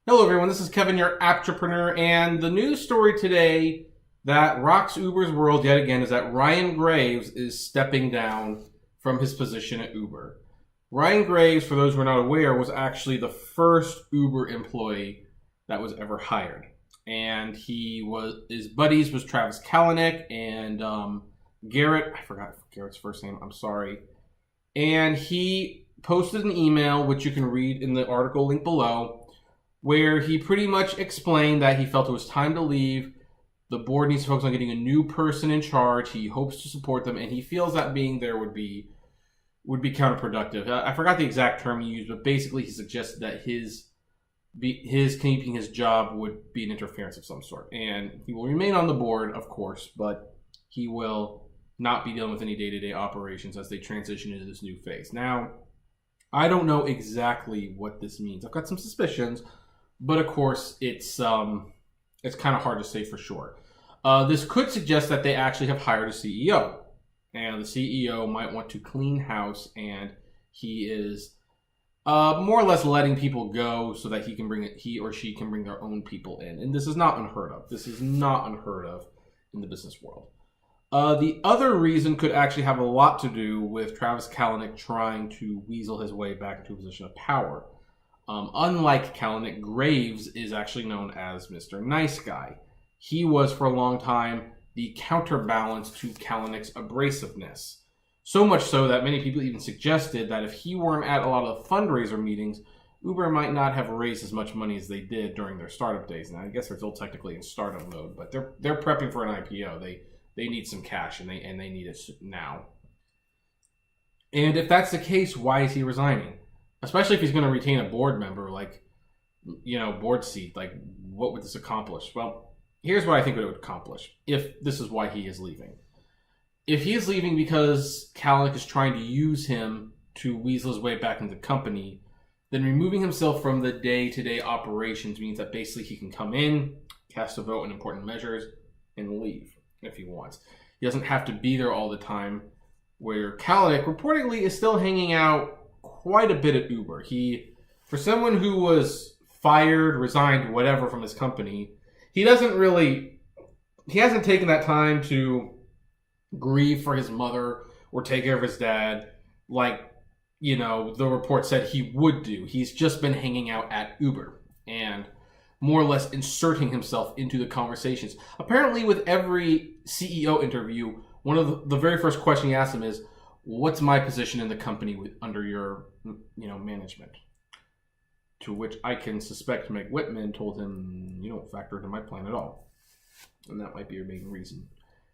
Hello, everyone. This is Kevin, your entrepreneur, and the news story today that rocks Uber's world yet again is that Ryan Graves is stepping down from his position at Uber. Ryan Graves, for those who are not aware, was actually the first Uber employee that was ever hired, and his buddies was Travis Kalanick and Garrett. I forgot Garrett's first name. I'm sorry. And he posted an email, which you can read in the article link below, where he pretty much explained that he felt it was time to leave. The board needs to focus on getting a new person in charge. He hopes to support them, and he feels that being there would be counterproductive. I forgot the exact term he used, but basically he suggested that his keeping his job would be an interference of some sort. And he will remain on the board, of course, but he will not be dealing with any day-to-day operations as they transition into this new phase. Now, I don't know exactly what this means. I've got some suspicions, but of course, it's kind of hard to say for sure. This could suggest that they actually have hired a CEO, and the CEO might want to clean house, and he is more or less letting people go so that he or she can bring their own people in. And this is not unheard of. This is not unheard of in the business world. The other reason could actually have a lot to do with Travis Kalanick trying to weasel his way back into a position of power. Unlike Kalanick, Graves is actually known as Mr. Nice Guy. He was for a long time the counterbalance to Kalanick's abrasiveness. So much so that many people even suggested that if he weren't at a lot of the fundraiser meetings, Uber might not have raised as much money as they did during their startup days. Now, I guess they're still technically in startup mode, but they're prepping for an IPO. They need some cash, and they need it now. And if that's the case, why is he resigning? Especially if he's going to retain a board member, board seat. Like, what would this accomplish? Well, here's what I think it would accomplish, if this is why he is leaving. If he is leaving because Kalanick is trying to use him to weasel his way back into the company, then removing himself from the day-to-day operations means that basically he can come in, cast a vote on important measures, and leave if he wants. He doesn't have to be there all the time, where Kalanick reportedly is still hanging out quite a bit at Uber. For someone who was fired, resigned, whatever from his company, he hasn't taken that time to grieve for his mother or take care of his dad like, the report said he would do. He's just been hanging out at Uber and more or less inserting himself into the conversations. Apparently, with every CEO interview, one of the very first question he asked him is, "What's my position in the company under your, management?" To which I can suspect Meg Whitman told him, "You don't factor into my plan at all," and that might be your main reason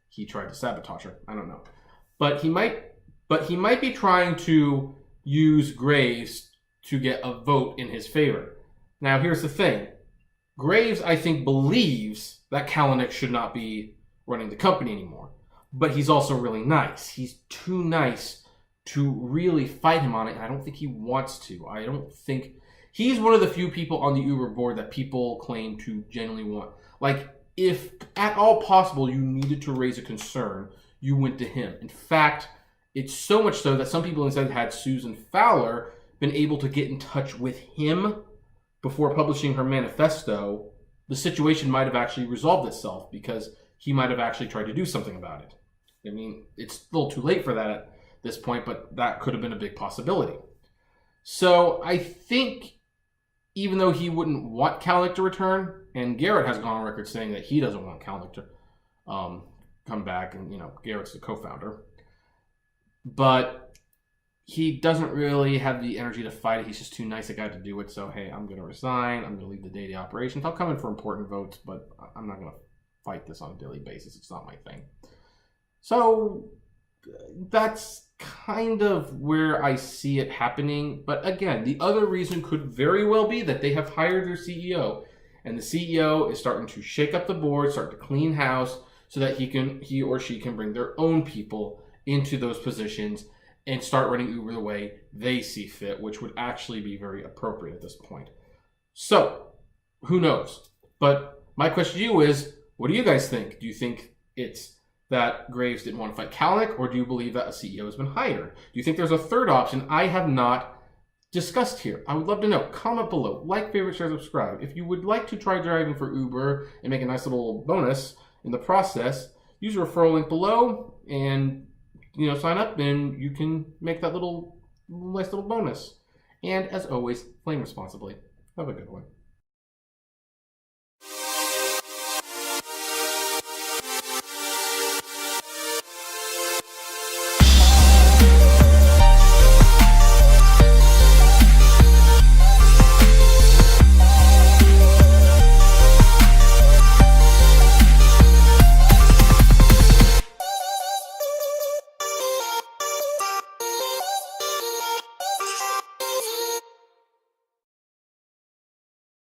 he tried to sabotage her. I don't know, but he might be trying to use Graves to get a vote in his favor. Now, here's the thing. Graves, I think, believes that Kalanick should not be running the company anymore. But he's also really nice. He's too nice to really fight him on it, and I don't think he wants to. I don't think... He's one of the few people on the Uber board that people claim to genuinely want. Like, if at all possible you needed to raise a concern, you went to him. In fact, it's so much so that some people instead had Susan Fowler been able to get in touch with him before publishing her manifesto, the situation might have actually resolved itself because he might have actually tried to do something about it. I mean, it's a little too late for that at this point, but that could have been a big possibility. So I think even though he wouldn't want Kalanick to return, and Garrett has gone on record saying that he doesn't want Kalanick to come back, and Garrett's the co-founder, but he doesn't really have the energy to fight it. He's just too nice a guy to do it. So, hey, I'm going to resign. I'm going to leave the day-to-day operations. I'll come in for important votes, but I'm not going to fight this on a daily basis. It's not my thing. So, that's kind of where I see it happening. But again, the other reason could very well be that they have hired their CEO. And the CEO is starting to shake up the board, start to clean house, so that he or she can bring their own people into those positions and start running Uber the way they see fit, which would actually be very appropriate at this point. So, who knows? But my question to you is, what do you guys think? Do you think it's that Graves didn't want to fight Kalanick, or do you believe that a CEO has been hired? Do you think there's a third option I have not discussed here. I would love to know. Comment below. Like, favorite, share, subscribe. If you would like to try driving for Uber and make a nice little bonus in the process, use the referral link below and sign up and you can make that nice little bonus. And as always, flame responsibly. Have a good one.